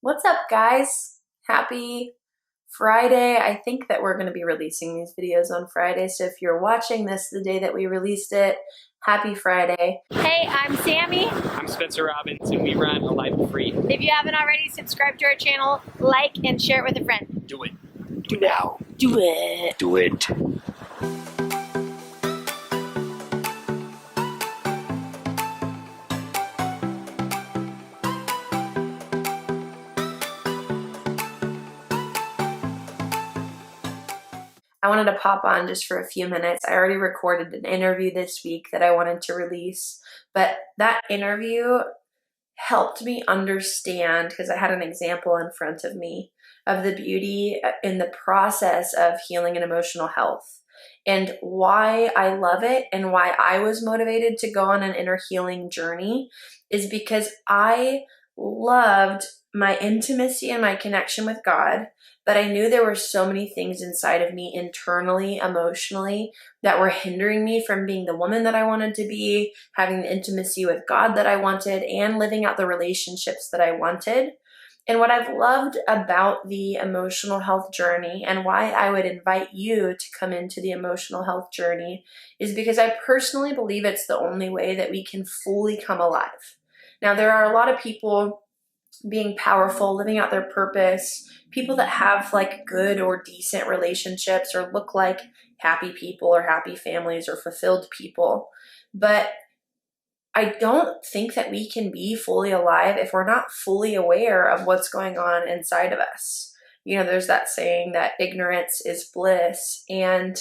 What's up, guys? Happy Friday. I think that we're going to be releasing these videos on Friday, so if you're watching this the day that we released it, happy Friday. Hey, I'm Sammy. I'm Spencer Robbins, and we run A Life of Free. If you haven't already, subscribe to our channel, like, and share it with a friend. Do it. Do it now. Do it. Do it. I wanted to pop on just for a few minutes. I already recorded an interview this week that I wanted to release, but that interview helped me understand, because I had an example in front of me of the beauty in the process of healing and emotional health, and why I love it and why I was motivated to go on an inner healing journey is because I loved my intimacy and my connection with God, but I knew there were so many things inside of me internally, emotionally, that were hindering me from being the woman that I wanted to be, having the intimacy with God that I wanted, and living out the relationships that I wanted. And what I've loved about the emotional health journey and why I would invite you to come into the emotional health journey is because I personally believe it's the only way that we can fully come alive. Now, there are a lot of people being powerful, living out their purpose, people that have like good or decent relationships or look like happy people or happy families or fulfilled people. But I don't think that we can be fully alive if we're not fully aware of what's going on inside of us. You know, there's that saying that ignorance is bliss. And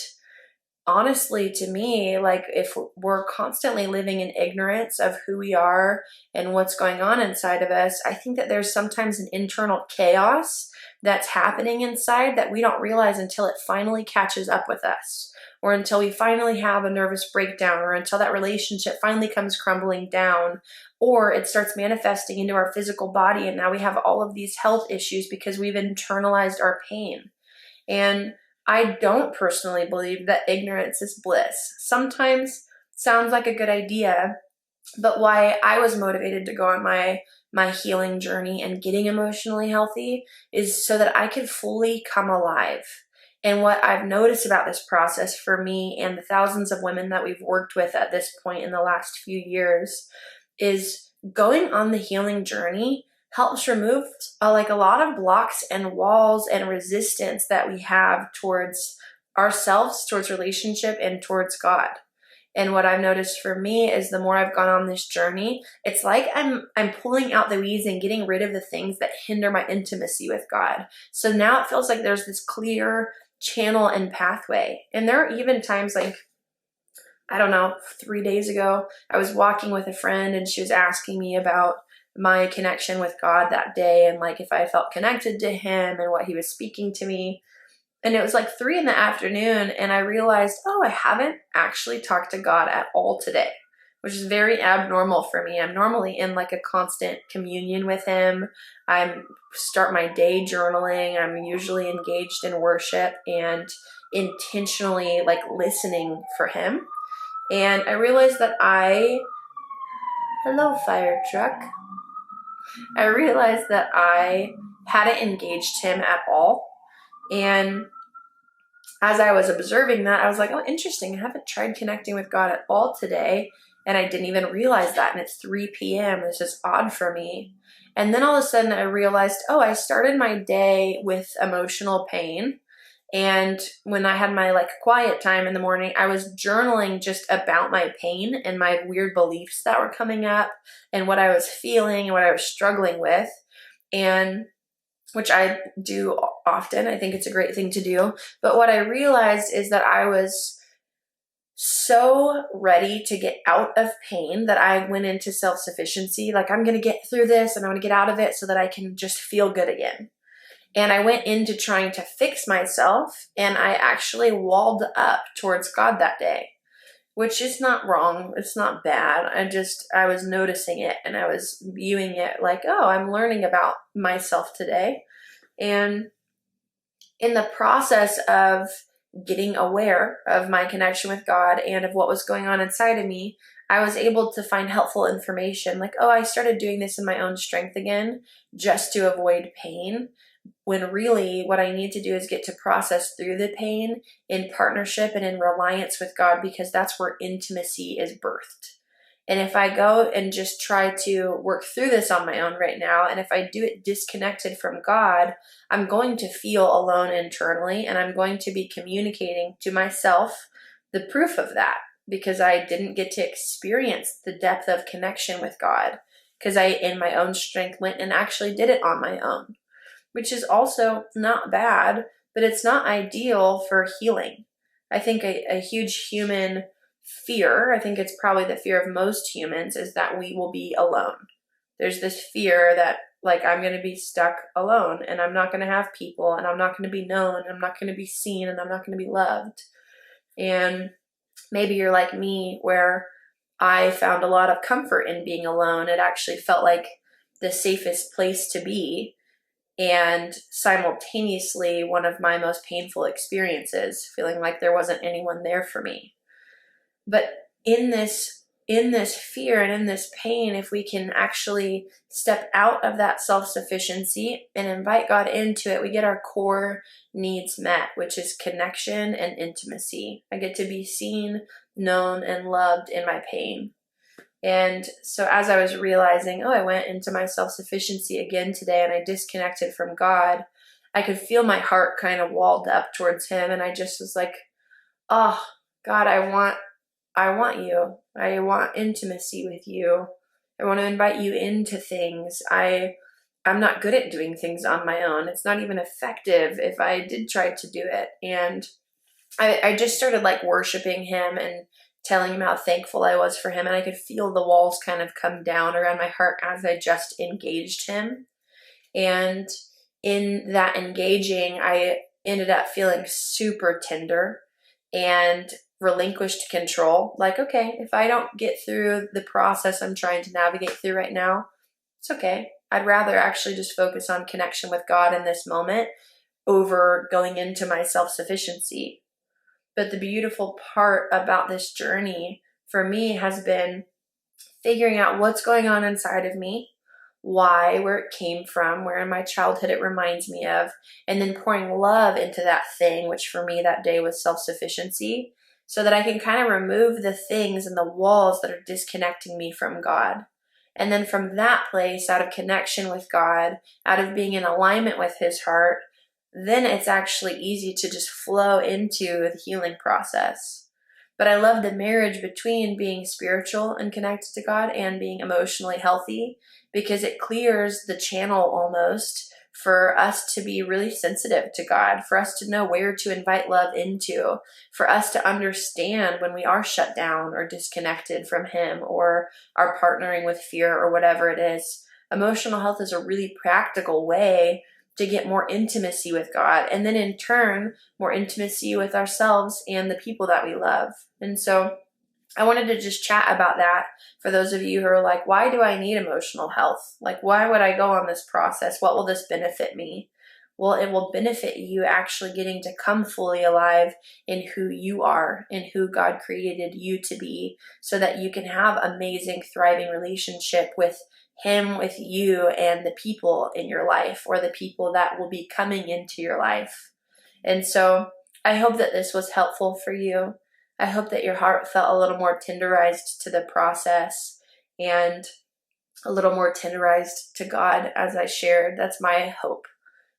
honestly, to me, like if we're constantly living in ignorance of who we are and what's going on inside of us, I think that there's sometimes an internal chaos that's happening inside that we don't realize until it finally catches up with us, or until we finally have a nervous breakdown, or until that relationship finally comes crumbling down, or it starts manifesting into our physical body, and now we have all of these health issues because we've internalized our pain. And I don't personally believe that ignorance is bliss. Sometimes sounds like a good idea, but why I was motivated to go on my healing journey and getting emotionally healthy is so that I could fully come alive. And what I've noticed about this process for me and the thousands of women that we've worked with at this point in the last few years is going on the healing journey helps remove like a lot of blocks and walls and resistance that we have towards ourselves, towards relationship, and towards God. And what I've noticed for me is the more I've gone on this journey, it's like I'm pulling out the weeds and getting rid of the things that hinder my intimacy with God. So now it feels like there's this clear channel and pathway. And there are even times like, I don't know, 3 days ago, I was walking with a friend and she was asking me about my connection with God that day and like if I felt connected to him and what he was speaking to me. And it was like 3 PM and I realized, oh, I haven't actually talked to God at all today, which is very abnormal for me. I'm normally in like a constant communion with him. I start my day journaling. I'm usually engaged in worship and intentionally like listening for him. And I realized that hello, fire truck. I realized that I hadn't engaged him at all. And as I was observing that, I was like, oh, interesting. I haven't tried connecting with God at all today. And I didn't even realize that. And it's 3 PM. It's just odd for me. And then all of a sudden I realized, oh, I started my day with emotional pain. And when I had my like quiet time in the morning, I was journaling just about my pain and my weird beliefs that were coming up and what I was feeling and what I was struggling with, and which I do often. I think it's a great thing to do. But what I realized is that I was so ready to get out of pain that I went into self-sufficiency. Like, I'm going to get through this and I'm going to get out of it so that I can just feel good again. And I went into trying to fix myself, and I actually walled up towards God that day, which is not wrong. It's not bad. I was noticing it and I was viewing it like, oh, I'm learning about myself today. And in the process of getting aware of my connection with God and of what was going on inside of me, I was able to find helpful information like, oh, I started doing this in my own strength again just to avoid pain, when really what I need to do is get to process through the pain in partnership and in reliance with God, because that's where intimacy is birthed. And if I go and just try to work through this on my own right now, and if I do it disconnected from God, I'm going to feel alone internally, and I'm going to be communicating to myself the proof of that, because I didn't get to experience the depth of connection with God, because I, in my own strength, went and actually did it on my own, which is also not bad, but it's not ideal for healing. I think a huge human fear, I think it's probably the fear of most humans, is that we will be alone. There's this fear that, like, I'm going to be stuck alone, and I'm not going to have people, and I'm not going to be known, and I'm not going to be seen, and I'm not going to be loved. And maybe you're like me, where I found a lot of comfort in being alone. It actually felt like the safest place to be, and simultaneously one of my most painful experiences, feeling like there wasn't anyone there for me. But in this fear and in this pain, if we can actually step out of that self-sufficiency and invite God into it, we get our core needs met, which is connection and intimacy. I get to be seen, known, and loved in my pain. And so as I was realizing, oh, I went into my self-sufficiency again today and I disconnected from God, I could feel my heart kind of walled up towards him. And I just was like, oh, God, I want you. I want intimacy with you. I want to invite you into things. I'm not good at doing things on my own. It's not even effective if I did try to do it. And I just started like worshiping him and telling him how thankful I was for him. And I could feel the walls kind of come down around my heart as I just engaged him. And in that engaging, I ended up feeling super tender and relinquished control. Like, okay, if I don't get through the process I'm trying to navigate through right now, it's okay. I'd rather actually just focus on connection with God in this moment over going into my self-sufficiency. But the beautiful part about this journey for me has been figuring out what's going on inside of me, why, where it came from, where in my childhood it reminds me of, and then pouring love into that thing, which for me that day was self-sufficiency, so that I can kind of remove the things and the walls that are disconnecting me from God. And then from that place, out of connection with God, out of being in alignment with his heart, then it's actually easy to just flow into the healing process. But I love the marriage between being spiritual and connected to God and being emotionally healthy, because it clears the channel almost for us to be really sensitive to God, for us to know where to invite love into, for us to understand when we are shut down or disconnected from him or are partnering with fear or whatever it is. Emotional health is a really practical way to get more intimacy with God, and then in turn, more intimacy with ourselves and the people that we love. And so I wanted to just chat about that for those of you who are like, why do I need emotional health? Like, why would I go on this process? What will this benefit me? Well, it will benefit you actually getting to come fully alive in who you are and who God created you to be, so that you can have amazing, thriving relationship with him, with you, and the people in your life, or the people that will be coming into your life. And so I hope that this was helpful for you. I hope that your heart felt a little more tenderized to the process and a little more tenderized to God as I shared. That's my hope.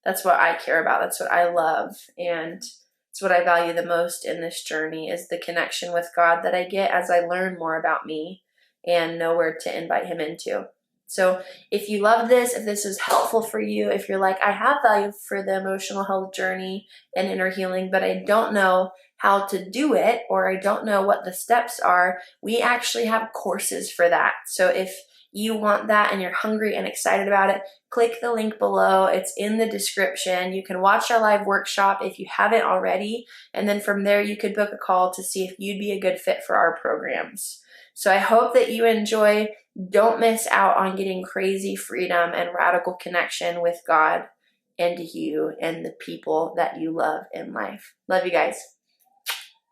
That's what I care about. That's what I love. And it's what I value the most in this journey, is the connection with God that I get as I learn more about me and know where to invite him into. So if you love this, if this is helpful for you, if you're like, I have value for the emotional health journey and inner healing, but I don't know how to do it, or I don't know what the steps are, we actually have courses for that. So if you want that and you're hungry and excited about it, click the link below. It's in the description. You can watch our live workshop if you haven't already. And then from there, you could book a call to see if you'd be a good fit for our programs. So I hope that you enjoy. Don't miss out on getting crazy freedom and radical connection with God and you and the people that you love in life. Love you guys.